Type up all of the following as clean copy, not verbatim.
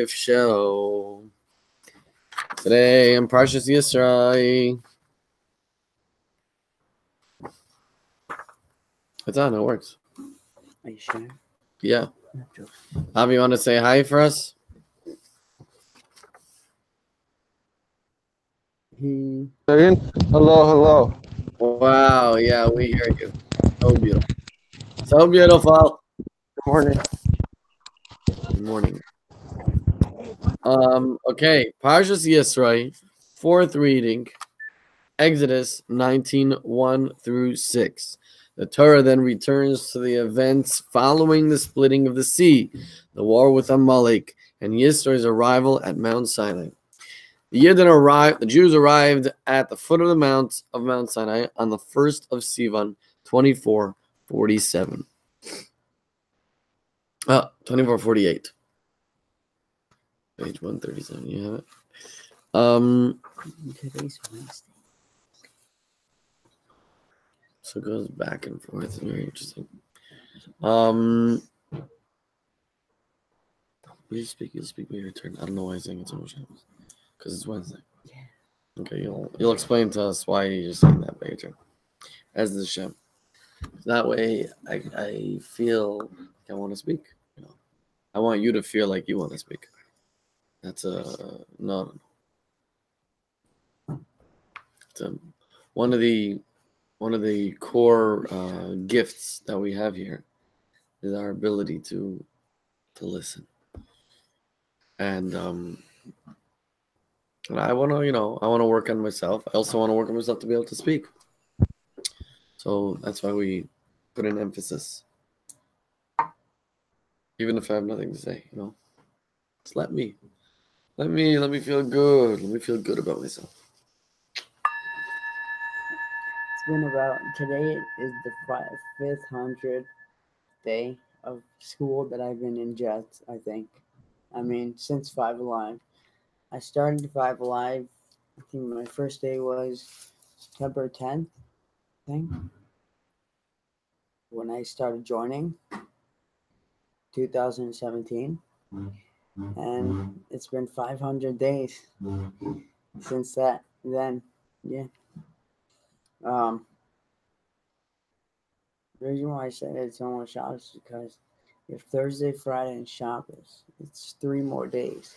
show. Today I'm Parshas Yisrael. It's on. It works. Are you sure? Yeah. Avi, you want to say hi for us? Hello, hello. Wow. Yeah, we hear you. So beautiful. So beautiful. Good morning. Good morning. Okay. Parshas Yisrael, fourth reading, Exodus 19:1-6. The Torah then returns to the events following the splitting of the sea, the war with Amalek, and Yisro's arrival at Mount Sinai. The Jews arrived at the foot of the Mount Sinai on the 1st of Sivan, 2447. 2448. Page 137. You have it. Today's Wednesday. So it goes back and forth. Very interesting. You'll speak when you return. I don't know why he's saying it's almost because it's Wednesday. Yeah. Okay, you'll explain to us why you're saying that by your turn. As the Shem. That way I feel like I want to speak. You know. I want you to feel like you want to speak. That's no. It's one of the core gifts that we have here is our ability to listen. And I want to work on myself. I also want to work on myself to be able to speak. So that's why we put an emphasis. Even if I have nothing to say, just let me feel good. Let me feel good about myself. It's been about, today is the 500th day of school that I've been in Jets, I think. I mean, since FiveAlive. I started FiveAlive, I think my first day was September 10th, I think, when I started joining, 2017. And it's been 500 days since then. Yeah. The reason why I said it's almost Shabbos is because if Thursday, Friday, and Shabbos, it's 3 more days.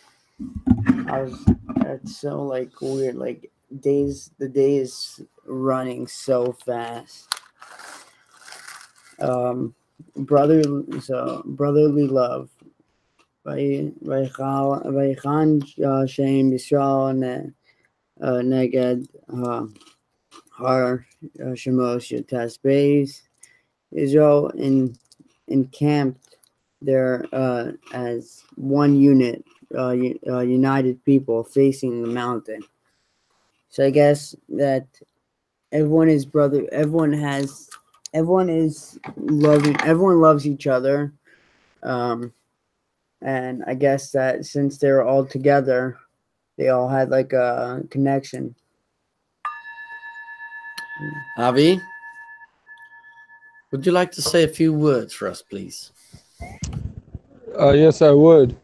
That's so like weird. Like the day is running so fast. Brotherly love. Vayichan Shem Yisrael Neged Har Shemos Yates Beis. Israel encamped there as one unit, united people facing the mountain. So I guess that everyone is brother. Everyone loves each other. And I guess that since they're all together, they all had like a connection. Avi, would you like to say a few words for us, please? Yes, I would.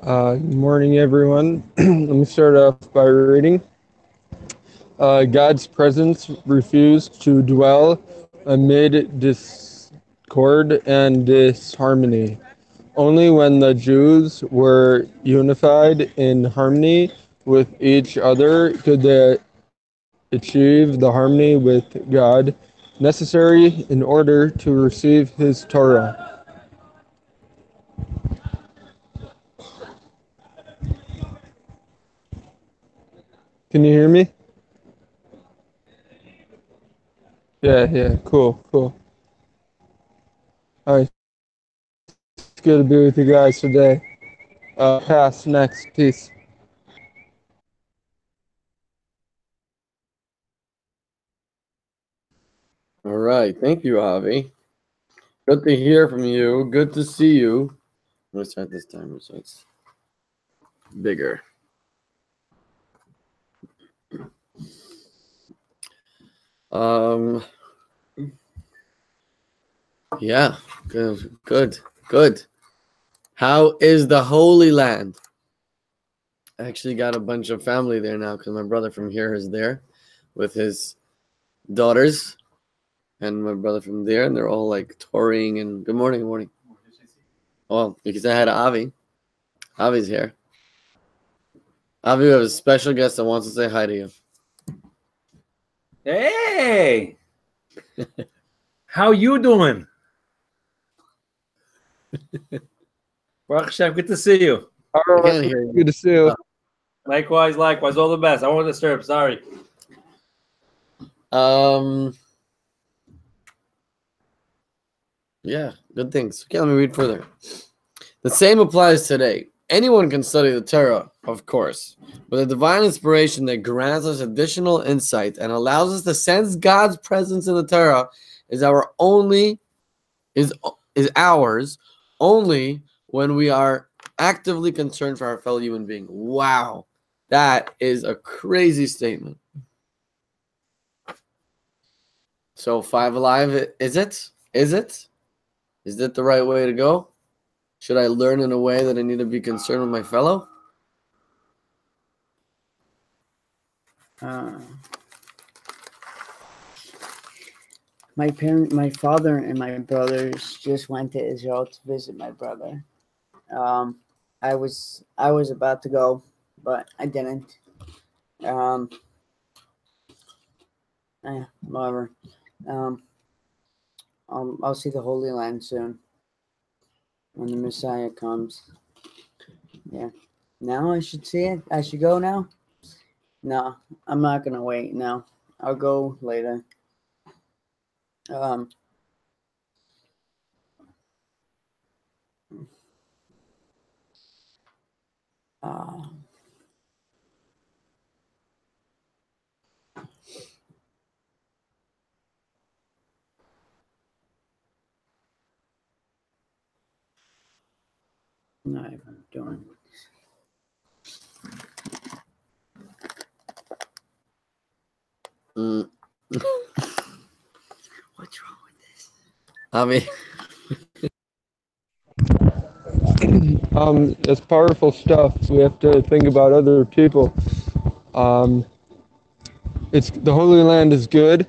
Good morning, everyone. Let me start off by reading. God's presence refused to dwell amid discord and disharmony. Only when the Jews were unified in harmony with each other could they achieve the harmony with God necessary in order to receive His Torah. Can you hear me? Yeah, cool. Alright, it's good to be with you guys today. Pass next, peace. All right. Thank you, Avi. Good to hear from you. Good to see you. I'm going to start this timer so it's bigger. Yeah, good. How is the Holy Land? I actually got a bunch of family there now because my brother from here is there with his daughters and my brother from there, and they're all like touring. And good morning, good morning. Oh, because I had Avi. Avi's here. Avi, we have a special guest that wants to say hi to you. Hey, how you doing? Baruch Hashem, good to see you. All I right, can't hear you. good to see you. Likewise, all the best. I won't disturb. Sorry. Yeah, good things. Okay, let me read further. The same applies today. Anyone can study the Torah, of course, but the divine inspiration that grants us additional insight and allows us to sense God's presence in the Torah is ours only when we are actively concerned for our fellow human being. Wow, that is a crazy statement. So FiveAlive, is it? Is it the right way to go? Should I learn in a way that I need to be concerned with my fellow? My father and my brothers just went to Israel to visit my brother. I was about to go, but I didn't. Whatever. I'll see the Holy Land soon when the Messiah comes. Yeah. Now I should see it. I should go now. No, I'm not gonna wait. No, I'll go later. Not even doing. What's wrong with this? Avi. It's powerful stuff. We have to think about other people. It's the Holy Land is good.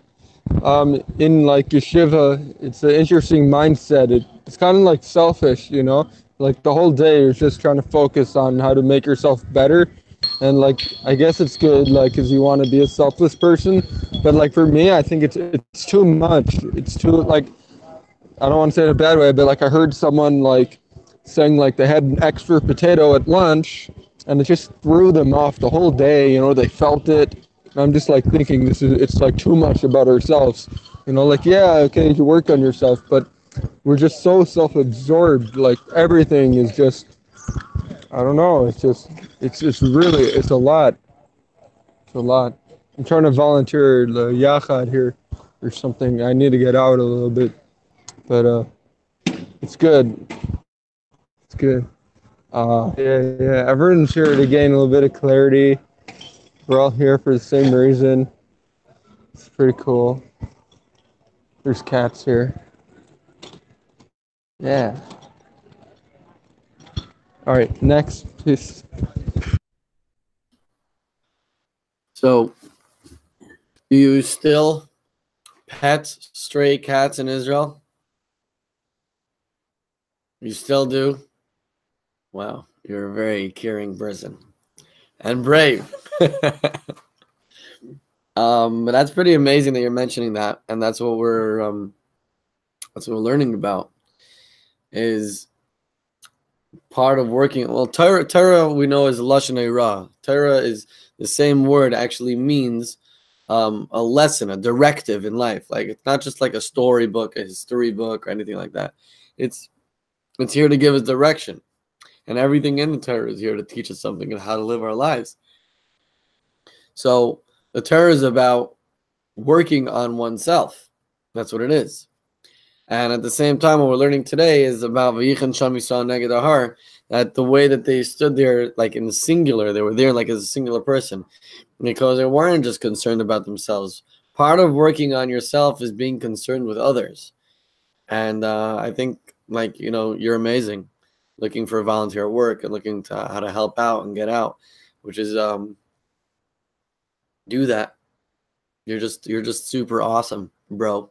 In like yeshiva, it's an interesting mindset. It's kind of like selfish, you know. Like the whole day, you're just trying to focus on how to make yourself better, and like I guess it's good, like, because you want to be a selfless person. But like for me, I think it's too much. It's too like I don't want to say it in a bad way, but like I heard someone like saying like they had an extra potato at lunch and it just threw them off the whole day. You know, they felt it. And I'm just like thinking it's like too much about ourselves. You know, like yeah, okay, you work on yourself, but we're just so self-absorbed. Like everything is just I don't know. It's really it's a lot. It's a lot. I'm trying to volunteer the yachad here or something. I need to get out a little bit, but it's good. It's good. Yeah. Everyone's here to gain a little bit of clarity. We're all here for the same reason. It's pretty cool. There's cats here. Yeah. All right, next, please. So, do you still pet stray cats in Israel? You still do? Wow, you're a very caring person and brave. But that's pretty amazing that you're mentioning that, and that's what we're learning about. Is part of working. Well, Torah we know is lashon hara. Torah is the same word actually means a lesson, a directive in life. Like it's not just like a storybook, a history book, or anything like that. It's here to give us direction, and everything in the Torah is here to teach us something and how to live our lives. So the Torah is about working on oneself. That's what it is. And at the same time, what we're learning today is about Vayichan Sham Yisrael Neged Ahar, that the way that they stood there, like in the singular, they were there like as a singular person, because they weren't just concerned about themselves. Part of working on yourself is being concerned with others. And I think, like, you know, you're amazing. looking for volunteer work and looking to how to help out and get out, which is do that. You're just super awesome, bro,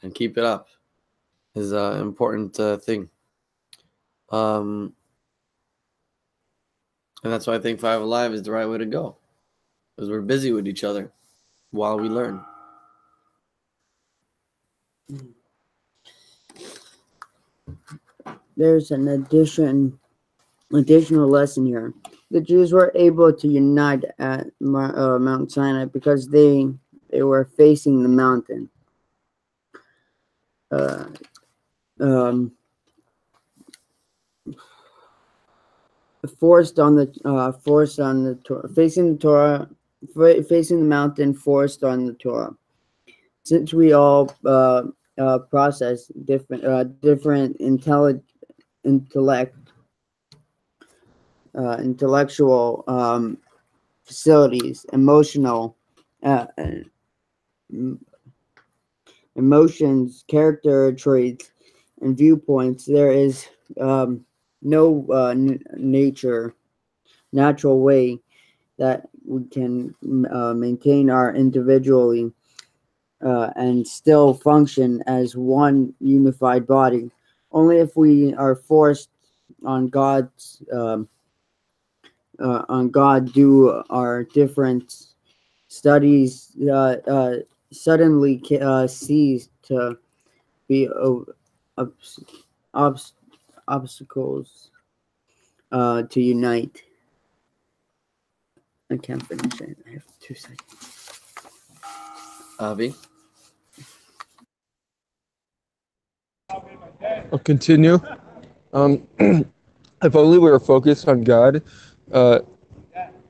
and keep it up. Is an important thing. And that's why I think FiveAlive is the right way to go, because we're busy with each other while we learn. There's an additional lesson here. The Jews were able to unite at Mount Sinai because they were facing the mountain. Facing the mountain, forced on the Torah. Since we all process different intellectual facilities, emotions, character traits, and viewpoints, there is no natural way that we can maintain our individually and still function as one unified body. Only if we are forced on God do our different studies suddenly cease to be obstacles to unite. I can't finish it. I have 2 seconds. Avi? I'll continue. If only we were focused on God,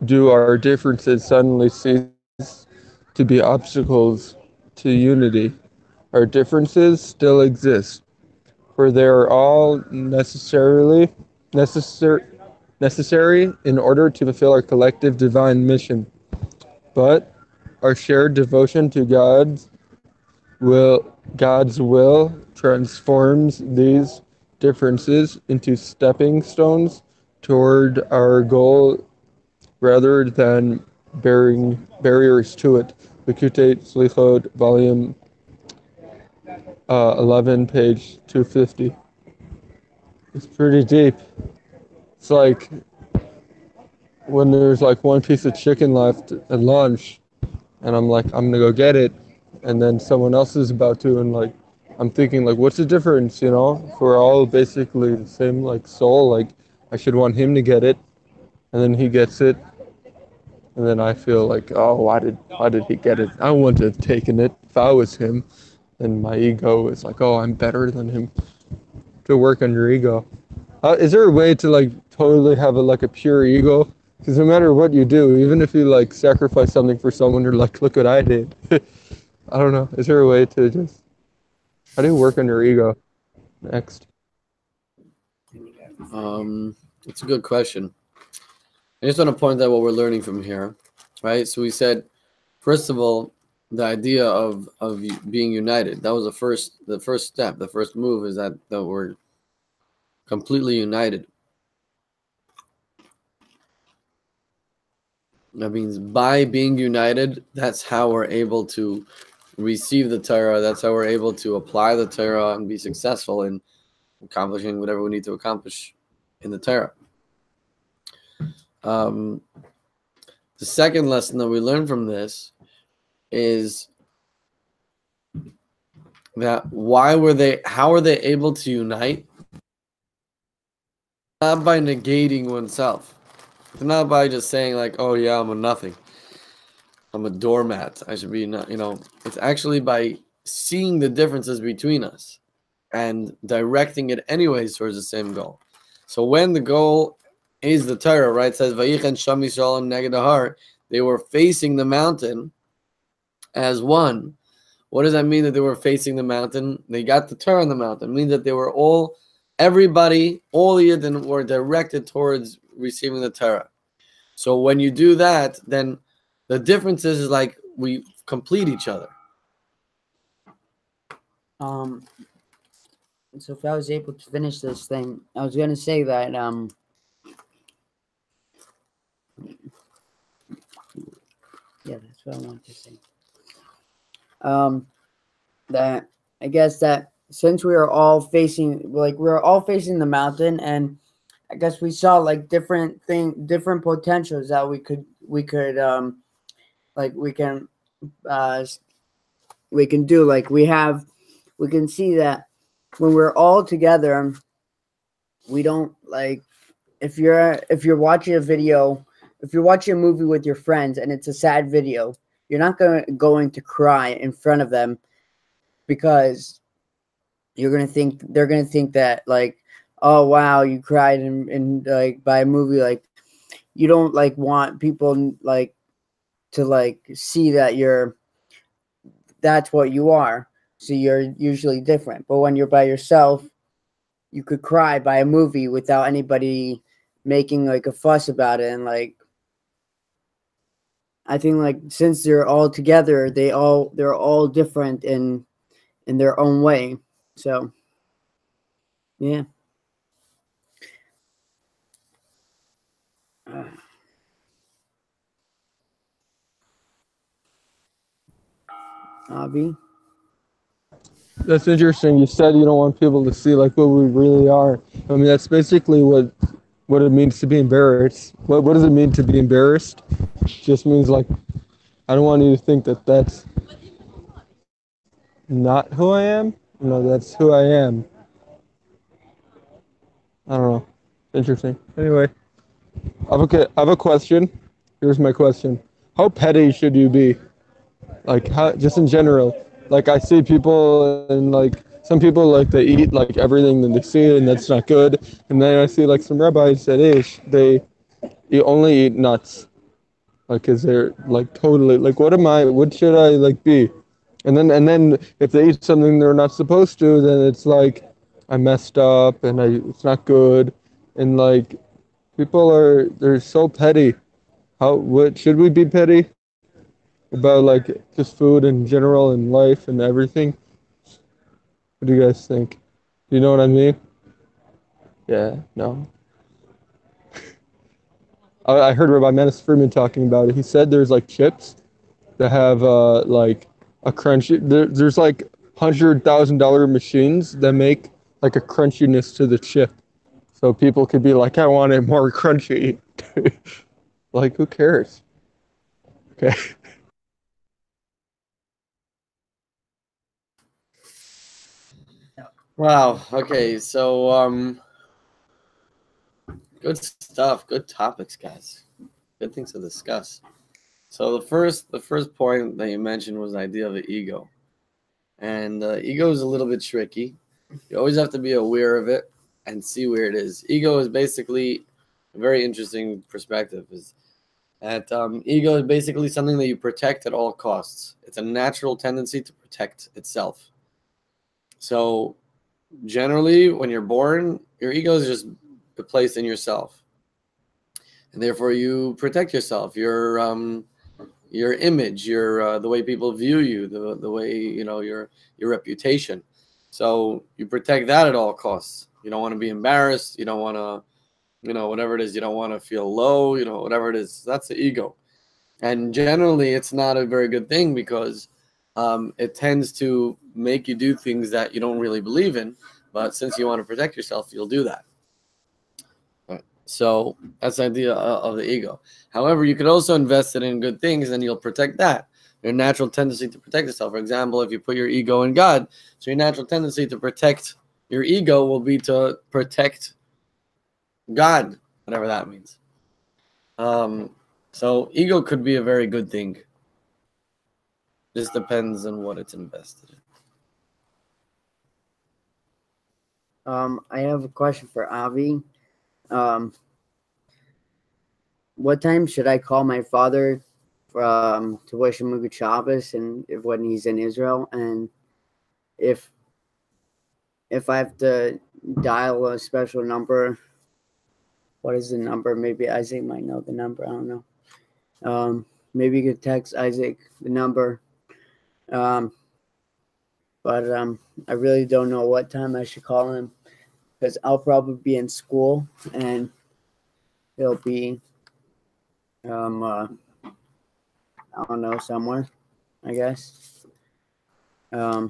do our differences suddenly cease to be obstacles to unity? Our differences still exist, for they are all necessary in order to fulfill our collective divine mission. But our shared devotion to God's will transforms these differences into stepping stones toward our goal rather than barriers to it. Likutei Slichot, volume 11, page 250. It's pretty deep. It's like when there's like one piece of chicken left at lunch, and I'm like, I'm gonna go get it, and then someone else is about to, and like, I'm thinking like, what's the difference, you know? If we're all basically the same like soul, like, I should want him to get it, and then he gets it, and then I feel like, oh, why did he get it? I wouldn't have taken it if I was him. And my ego is like, oh, I'm better than him. To work on your ego. Is there a way to like totally have a pure ego? Because no matter what you do, even if you like sacrifice something for someone, you're like, look what I did. I don't know. Is there a way to just, how do you work on your ego? Next. It's a good question. I just want to point out what we're learning from here, right? So we said, first of all, the idea of being united. That was the first step. The first move is that we're completely united. That means by being united, that's how we're able to receive the Torah. That's how we're able to apply the Torah and be successful in accomplishing whatever we need to accomplish in the Torah. The second lesson that we learn from this is that how are they able to unite? Not by negating oneself. It's not by just saying like, oh yeah, I'm a nothing. I'm a doormat. I should be not, it's actually by seeing the differences between us and directing it anyways towards the same goal. So when the goal is the Torah, right? It says Vayichen Sham Yisrael neged Har. They were facing the mountain as one. What does that mean that they were facing the mountain? They got the Torah on the mountain. It means that they were all the Yidden were directed towards receiving the Torah. So when you do that, then the difference is like we complete each other. So if I was able to finish this thing, I was gonna say that yeah, that's what I wanted to say. That I guess that since we are all facing the mountain, and I guess we saw like different potentials that we could like we can do. Like we can see that when we're all together, we don't like if you're watching a video, if you're watching a movie with your friends and it's a sad video, you're not going to cry in front of them, because they're gonna think that like, oh wow, you cried in like by a movie. Like you don't like want people like to like see that that's what you are. So you're usually different. But when you're by yourself, you could cry by a movie without anybody making like a fuss about it. And like I think like since they're all together, they're all different in their own way. So yeah. Avi? That's interesting. You said you don't want people to see like what we really are. I mean, that's basically what it means to be embarrassed. What does it mean to be embarrassed? Just means like I don't want you to think that that's not who I am. No, that's who I am. I don't know. Interesting. Anyway, I have a question. Here's my question. How petty should you be? Like how, just in general. Like I see people and like some people like they eat like everything that they see and that's not good. And then I see like some rabbis that they only eat nuts. Like is there like totally like what should I like be? And then if they eat something they're not supposed to, then it's like I messed up and it's not good. And like they're so petty. How what should we be petty about like just food in general and life and everything? What do you guys think? Do you know what I mean? Yeah, no. I heard Rabbi Menace Freeman talking about it. He said there's like chips that have like a crunchy. There's like $100,000 machines that make like a crunchiness to the chip, so people could be like, I want it more crunchy. Like, who cares? Okay. Wow. Okay. So good stuff. Good topics, guys. Good things to discuss. So the first point that you mentioned was the idea of the ego, and ego is a little bit tricky. You always have to be aware of it and see where it is. Ego is basically a very interesting perspective. Is that ego is basically something that you protect at all costs. It's a natural tendency to protect itself. So generally, when you're born, your ego is just placed in yourself, and therefore you protect yourself. Your image, your the way people view you, the way your reputation. So you protect that at all costs. You don't want to be embarrassed. You don't want to, whatever it is. You don't want to feel low. Whatever it is. That's the ego, and generally it's not a very good thing because it tends to make you do things that you don't really believe in. But since you want to protect yourself, you'll do that. So that's the idea of the ego. However, you could also invest it in good things and you'll protect that. Your natural tendency to protect yourself. For example, if you put your ego in God, so your natural tendency to protect your ego will be to protect God, whatever that means. So ego could be a very good thing. Just depends on what it's invested in. I have a question for Avi. What time should I call my father to wish him a good Shabbos and when he's in Israel? And if I have to dial a special number, what is the number? Maybe Isaac might know the number. I don't know. Maybe you could text Isaac the number. But I really don't know what time I should call him because I'll probably be in school and he'll be I don't know, somewhere, I guess. Yeah.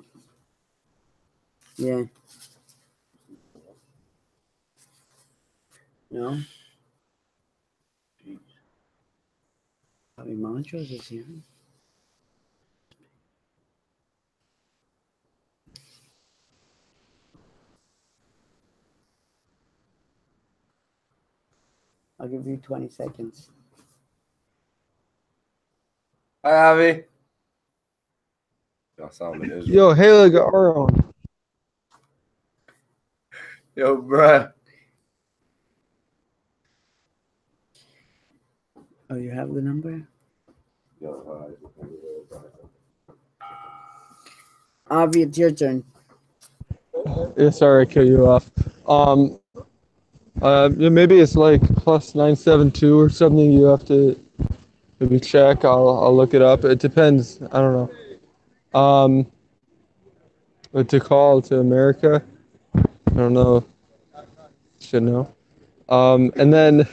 No. Bobby Montrose is here. I'll give you 20 seconds. Hi, Avi. Y'all saw him in Israel. Yo, Haley got Aaron. Yo, bruh. Oh, you have the number? Avi, it's your turn. Yeah, sorry I cut you off. Yeah, maybe it's like plus 972 or something. You have to maybe check. I'll look it up. It depends. I don't know. But to call to America, I don't know. Should know. And then,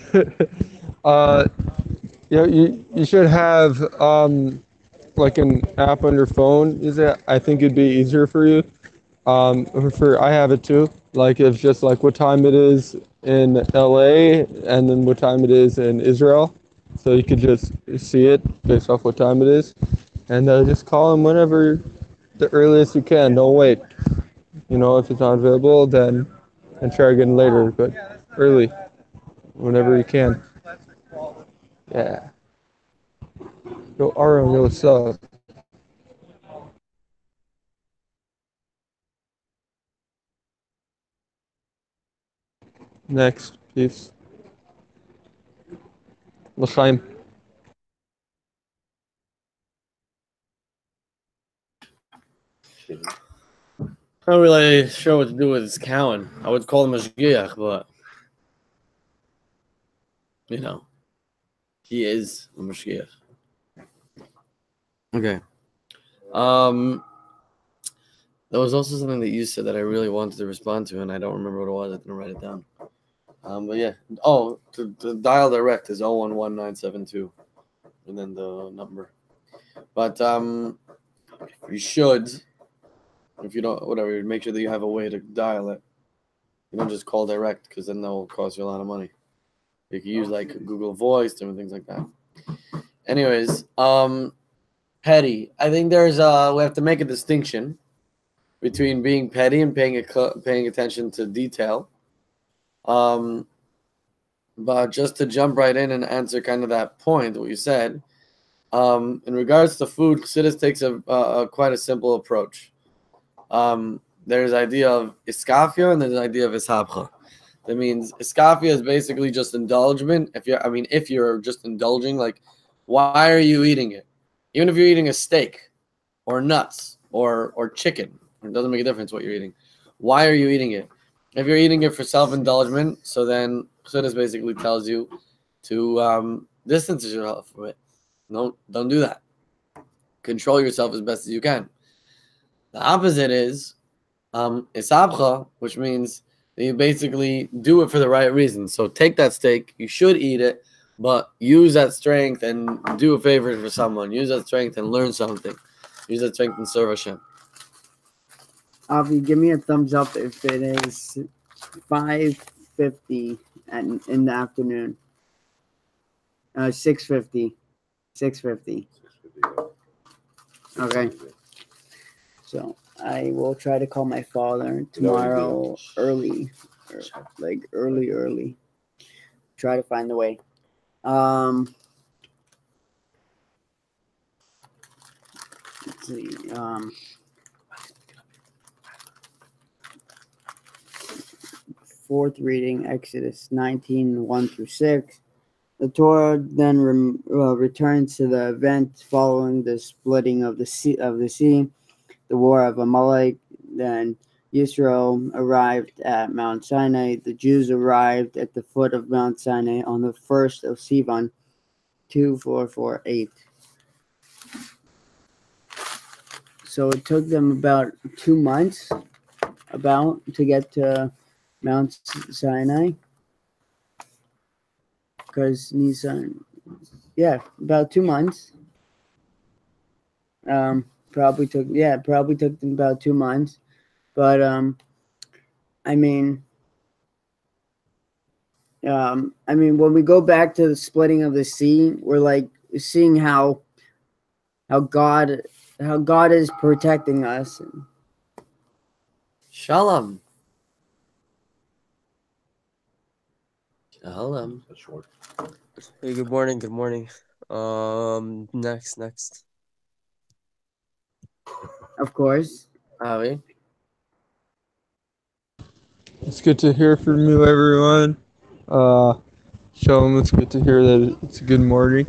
you should have like an app on your phone. Is it? I think it'd be easier for you. I have it too. Like it's just like what time it is in LA and then what time it is in Israel. So you could just see it based off what time it is. And just call them whenever the earliest you can. Don't wait. If it's not available, then and try again later. But early, whenever you can. Yeah. Yo, Aaron, yo, what's up? Next, please. L'chaim. I'm not really sure what to do with this Cowan. I would call him a shgiach, but he is a mashgiach. Okay. There was also something that you said that I really wanted to respond to, and I don't remember what it was. I didn't write it down. But yeah. Oh, the dial direct is 011972, and then the number. But you should, if you don't, whatever, make sure that you have a way to dial it. You don't just call direct because then that will cost you a lot of money. You can use like Google Voice and things like that. Anyways, petty. I think we have to make a distinction between being petty and paying attention to detail. But just to jump right in and answer kind of that point, what you said, in regards to food, Chassidus takes a quite a simple approach. There's idea of iskafia and there's an idea of ishabcha. That means iskafia is basically just indulgement. If you're just indulging, like, why are you eating it? Even if you're eating a steak or nuts or chicken, it doesn't make a difference what you're eating. Why are you eating it? If you're eating it for self-indulgement, so then Chassidus basically tells you to distance yourself from it. No, don't do that. Control yourself as best as you can. The opposite is isabcha, which means that you basically do it for the right reason. So take that steak, you should eat it, but use that strength and do a favor for someone. Use that strength and learn something. Use that strength and serve Hashem. Avi, give me a thumbs up if it is 5:50 in the afternoon. 6:50. 6:50. Okay. So I will try to call my father tomorrow early. Try to find the way. Let's see. Fourth reading, Exodus 19:1-6. The Torah then returns to the event following the splitting of the sea, the war of Amalek. Then Yisrael arrived at Mount Sinai. The Jews arrived at the foot of Mount Sinai on the 1st of Sivan, 2448. So it took them about 2 months to get to Mount Sinai. Because Nissan, yeah, about 2 months. Probably took them about 2 months. But I mean, when we go back to the splitting of the sea, we're like seeing how God is protecting us. Shalom. Shalom. That's short. Hey, good morning. Good morning. Next. Of course. Avi. It's good to hear from you, everyone. Shalom, it's good to hear that it's a good morning.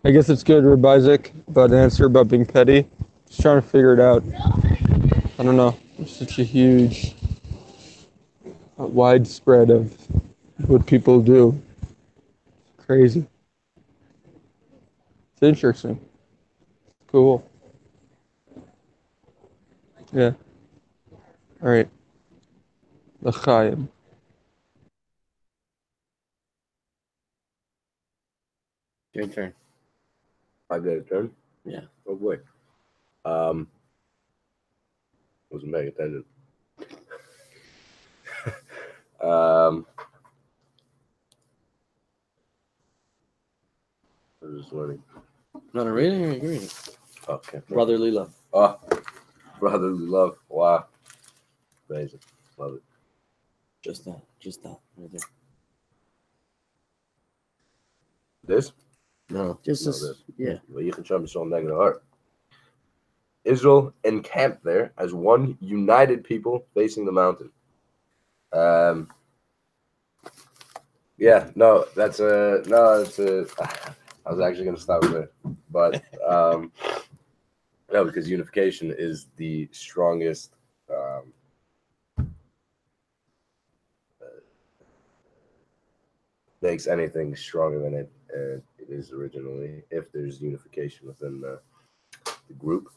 I guess it's good, Reb Isaac, but an answer about being petty. Just trying to figure it out. I don't know. There's such a huge, widespread of what people do. Crazy. It's interesting. Cool. Yeah. All right. L'chaim. Your turn. I got a turn? Yeah. Oh boy. Wasn't paying attention. I was just learning. Not a reading or you reading? Okay. Brotherly love. Oh, brotherly love. Wow. Amazing. Love it. Just that. Right there. This? No. Just No, as, this. yeah. Well, you can show me some negative heart. Israel encamped there as one united people facing the mountain. Yeah, no, that's a no. It's a. I was actually going to stop there, but no, because unification is the strongest. Makes anything stronger than it is originally. If there's unification within the group,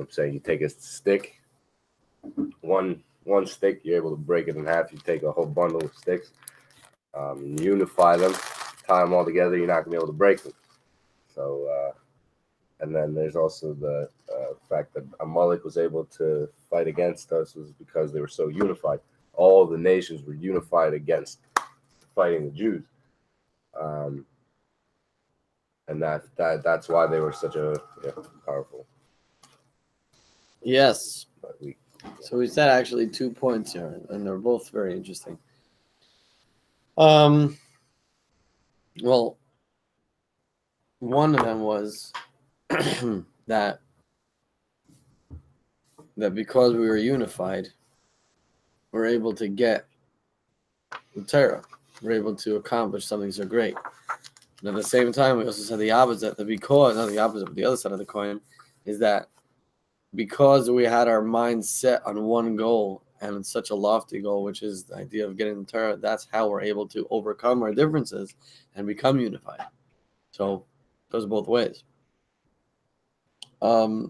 say you take a stick, one stick, you're able to break it in half. You take a whole bundle of sticks, unify them, tie them all together. You're not gonna be able to break them. So, and then there's also the fact that Amalek was able to fight against us was because they were so unified. All the nations were unified against fighting the Jews, and that's why they were such a powerful. Yes. We, So we said actually 2 points here, and they're both very interesting. Well, one of them was that because we were unified, we're able to get the Torah. We're able to accomplish something so great. And at the same time, we also said the opposite. Not the opposite, but the other side of the coin is that because we had our minds set on one goal and such a lofty goal, which is the idea of getting the Torah, that's how we're able to overcome our differences and become unified. So it goes both ways. I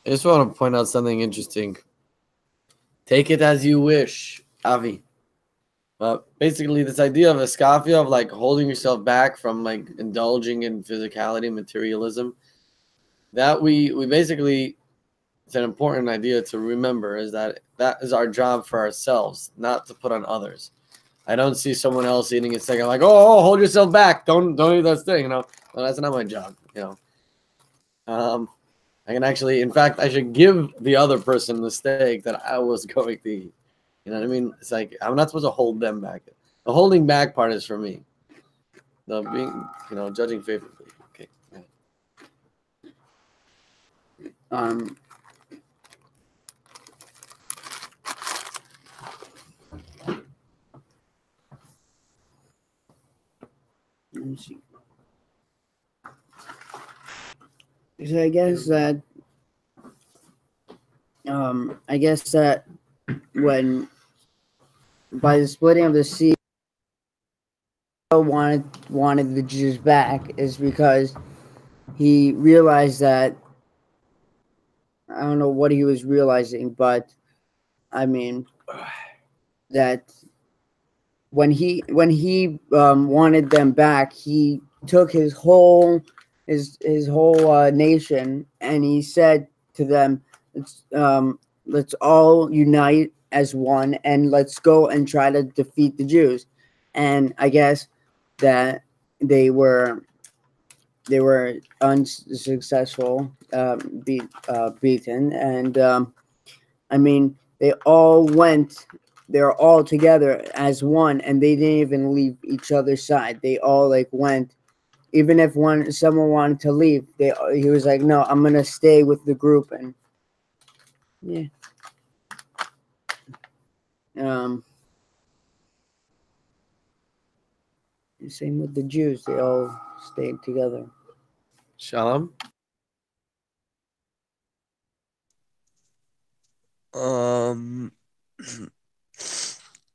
just want to point out something interesting. Take it as you wish, Avi. Basically, this idea of escafia, of like holding yourself back from like indulging in physicality, materialism, that we basically, it's an important idea to remember, is that is our job for ourselves, not to put on others. I don't see someone else eating a steak. I'm like, oh, hold yourself back. Don't eat that steak. Well, that's not my job. I can actually, in fact, I should give the other person the steak that I was going to eat. You know what I mean? It's like I'm not supposed to hold them back. The holding back part is for me. The being, judging favorably. Okay. Yeah. Let me see. So I guess that I guess that when by the splitting of the sea wanted the Jews back is because he realized that I don't know what he was realizing, but I mean that when he wanted them back, he took his whole nation and he said to them, let's all unite as one and let's go and try to defeat the Jews. And I guess that they were unsuccessful, beaten, and I mean they're all together as one, and they didn't even leave each other's side. They all like went, even if someone wanted to leave, he was like, no, I'm gonna stay with the group. And yeah, same with the Jews, they all stayed together. Shalom.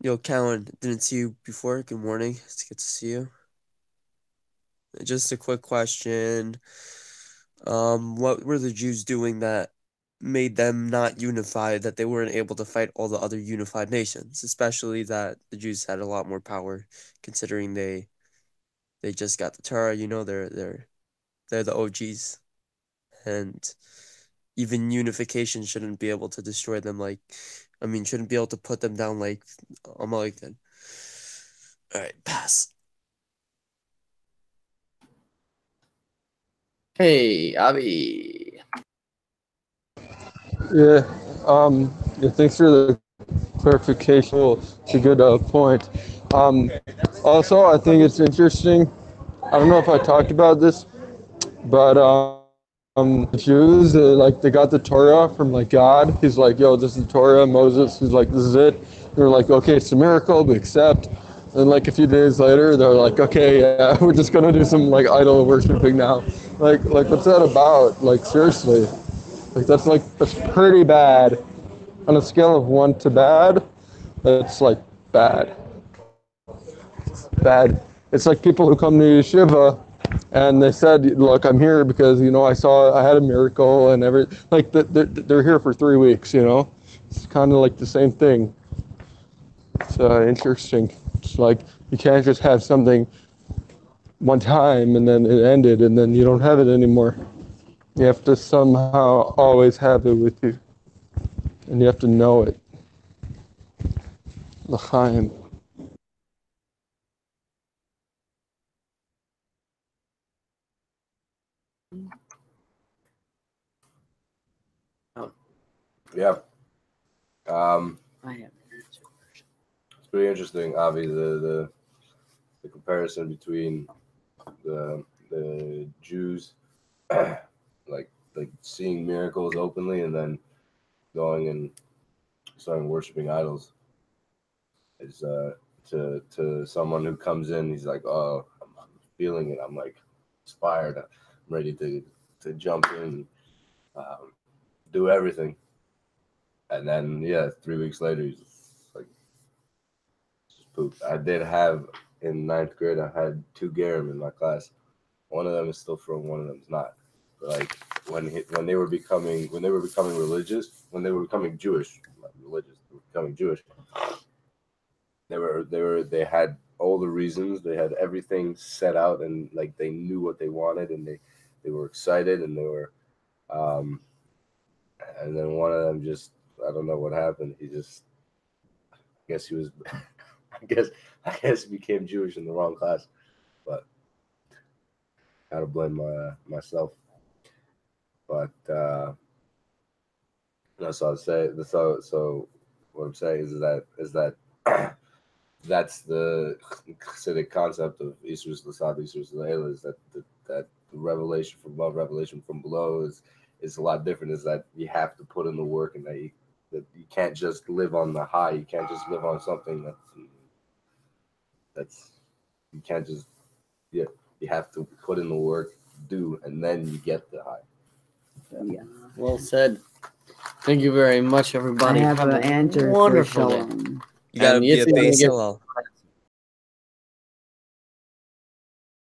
Yo, Callan, didn't see you before. Good morning. It's good to see you. Just a quick question. What were the Jews doing that made them not unified, that they weren't able to fight all the other unified nations, especially that the Jews had a lot more power, considering they just got the Torah, they're the OGs, and even unification shouldn't be able to destroy them, shouldn't be able to put them down like Amalek did. All right, pass. Hey, Avi. Yeah. Yeah, thanks for the clarification. It's a good point. Also, I think it's interesting. I don't know if I talked about this, but Jews, they got the Torah from like God. He's like, yo, this is the Torah. Moses, he's like, this is it. They're like, okay, it's a miracle, we accept. And like a few days later, they're like, okay, yeah, we're just gonna do some like idol worshiping now. Like what's that about? Like seriously, that's pretty bad. On a scale of 1 to bad, that's like bad. Bad. It's like people who come to yeshiva and they said, look, I'm here because, I had a miracle and they're here for 3 weeks, It's kind of like the same thing. It's interesting. It's like you can't just have something one time and then it ended and then you don't have it anymore. You have to somehow always have it with you. And you have to know it. L'chaim. Yeah. I have It's pretty interesting, Avi, the comparison between the Jews like seeing miracles openly and then going and starting worshiping idols. Is to someone who comes in, he's like, oh, I'm feeling it. I'm like inspired. I'm ready to jump in, do everything. And then 3 weeks later, he's like, just poop. I did have in 9th grade. I had 2 Gerim in my class. One of them is still from, one of them is not. But like when they were becoming religious, when they were becoming Jewish, not religious, they were becoming Jewish. They had all the reasons. They had everything set out, and like they knew what they wanted, and they were excited, and they were, and then one of them just, I don't know what happened. He just, I guess he was, I guess he became Jewish in the wrong class, but gotta blame myself. But that's all I'd say. So what I'm saying is that that's the Hasidic concept of Isrus Lasad, Isrus Layla, is that the revelation from above, revelation from below is a lot different. Is that you have to put in the work, and that you can't just live on the high. You can't just live on something that's you can't just you have to put in the work, do, and then you get the high. yeah. Well said. Thank you very much, everybody. I have Have an a answer for wonderful day. Shalom. You gotta And be a Yitzhak's gonna base give Hillel.